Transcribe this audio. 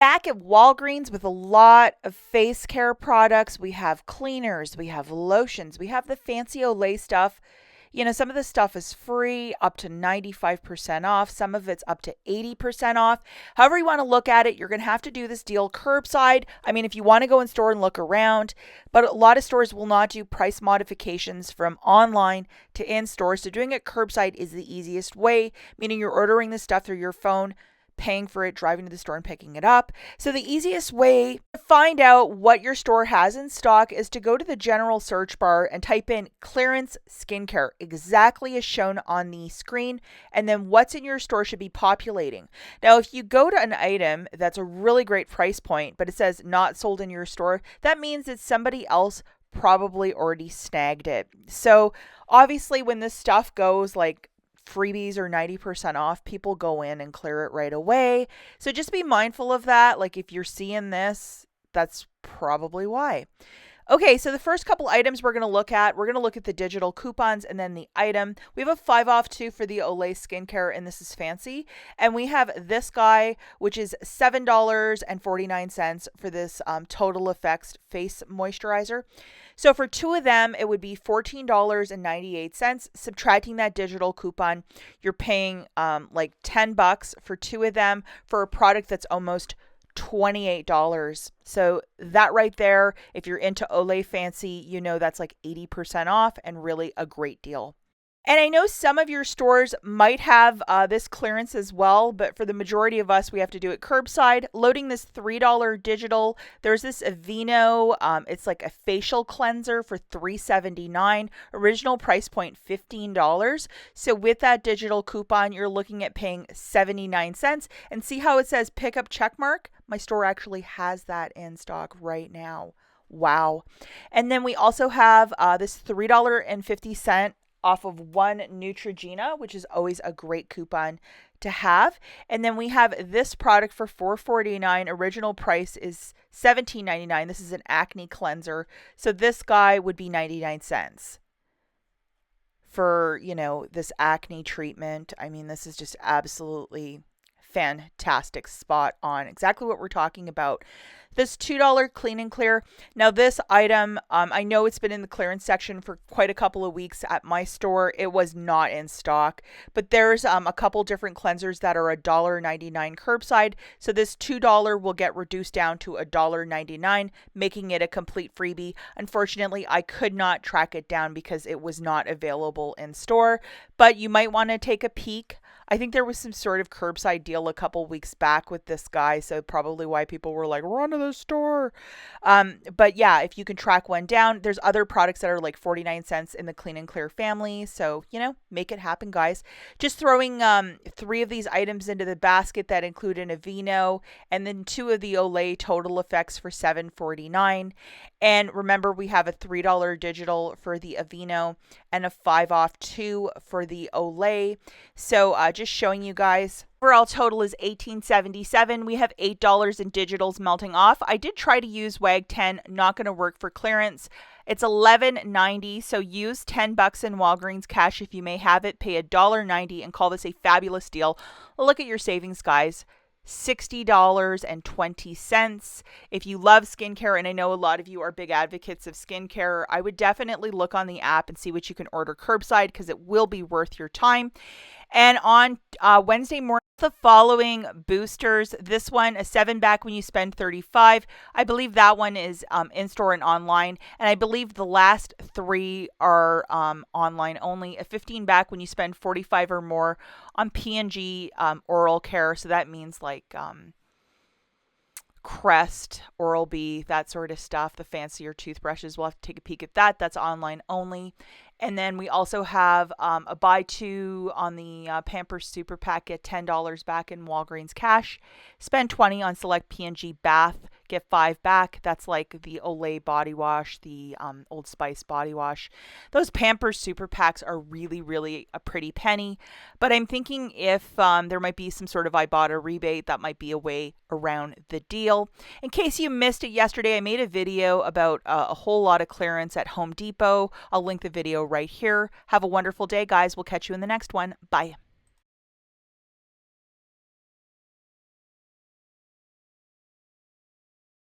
Back at Walgreens with a lot of face care products. We have cleaners, we have lotions, we have the fancy Olay stuff. You know, some of the stuff is free, up to 95% off. Some of it's up to 80% off. However you want to look at it, you're going to have to do this deal curbside. I mean, if you want to go in store and look around, but a lot of stores will not do price modifications from online to in store. So doing it curbside is the easiest way, meaning you're ordering the stuff through your phone, paying for it, driving to the store and picking it up. So the easiest way to find out what your store has in stock is to go to the general search bar and type in clearance skincare, exactly as shown on the screen, and then what's in your store should be populating. Now, if you go to an item that's a really great price point, but it says not sold in your store, that means that somebody else probably already snagged it. So obviously when this stuff goes like freebies or 90% off, people go in and clear it right away. So just be mindful of that. Like if you're seeing this, that's probably why. Okay, so the first couple items we're going to look at the digital coupons and then the item. We have a 5 off 2 for the Olay skincare, and this is fancy. And we have this guy, which is $7.49 for this Total Effects face moisturizer. So for two of them, it would be $14.98. Subtracting that digital coupon, you're paying like $10 for two of them for a product that's almost $28. So that right there, if you're into Olay Fancy, you know that's like 80% off and really a great deal. And I know some of your stores might have this clearance as well, but for the majority of us, we have to do it curbside. Loading this $3 digital, there's this Aveeno. It's like a facial cleanser for $3.79. Original price point $15. So with that digital coupon, you're looking at paying 79 cents. And see how it says pickup checkmark? My store actually has that in stock right now. Wow. And then we also have this $3.50 off of one Neutrogena, which is always a great coupon to have. And then we have this product for $4.49. Original price is $17.99. This is an acne cleanser. So this guy would be 99 cents for, you know, this acne treatment. I mean, this is just absolutely fantastic, spot on, exactly what we're talking about. This $2 clean and clear. Now this item, I know it's been in the clearance section for quite a couple of weeks at my store. It was not in stock, but there's a couple different cleansers that are $1.99 curbside. So this $2 will get reduced down to $1.99, making it a complete freebie. Unfortunately, I could not track it down because it was not available in store, but you might want to take a peek. I think there was some sort of curbside deal a couple weeks back with this guy, so probably why people were like, run to the store. But yeah, if you can track one down, there's other products that are like 49 cents in the Clean and Clear family. So, you know, make it happen, guys. Just throwing 3 of these items into the basket that include an Aveeno and then 2 of the Olay Total Effects for $7.49. And remember, we have a $3 digital for the Aveeno and a 5 off 2 for the Olay. So just showing you guys. Overall total is $18.77. We have $8 in digitals melting off. I did try to use WAG 10, not going to work for clearance. It's $11.90, so use $10 in Walgreens cash if you may have it. Pay $1.90 and call this a fabulous deal. Look at your savings, guys. $60.20. If you love skincare, and I know a lot of you are big advocates of skincare, I would definitely look on the app and see what you can order curbside because it will be worth your time. And on Wednesday morning, the following boosters. This one, a 7 back when you spend $35. I believe that one is in-store and online. And I believe the last 3 are online only. A 15 back when you spend $45 or more on P&G oral care. So that means like Crest, Oral-B, that sort of stuff. The fancier toothbrushes, we'll have to take a peek at that. That's online only. And then we also have a buy 2 on the Pampers Super Pack, get $10 back in Walgreens cash. Spend $20 on select P&G bath, get 5 back. That's like the Olay body wash, the Old Spice body wash. Those Pampers Super Packs are really, really a pretty penny. But I'm thinking if there might be some sort of IBOTTA rebate, that might be a way around the deal. In case you missed it yesterday, I made a video about a whole lot of clearance at Home Depot. I'll link the video right here. Have a wonderful day, guys. We'll catch you in the next one. Bye.